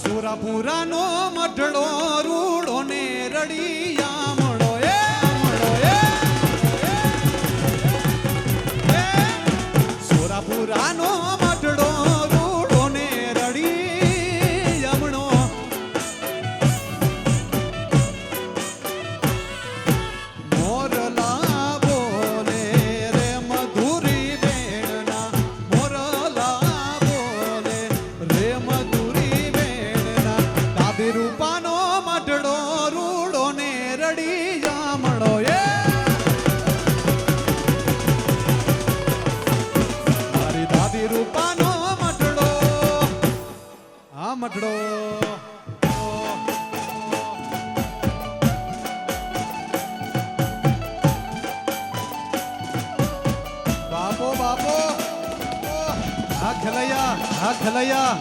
સુરાપુરાનો મઢડો રૂડો ને રડિયા મળો એ સુરાપુરાનો મઢડો રૂડો ને રડિયા મળો મોરલા બોલે રે મધુરી બેણના મોરલા બોલે રે મધુરી બેણના દાદી રૂપાનો મઢડો રૂડો ને રડિયા મળો એ મારી દાદી રૂપાનો મઢડો આ મઢડો બાપો બાપો હા ખેલૈયા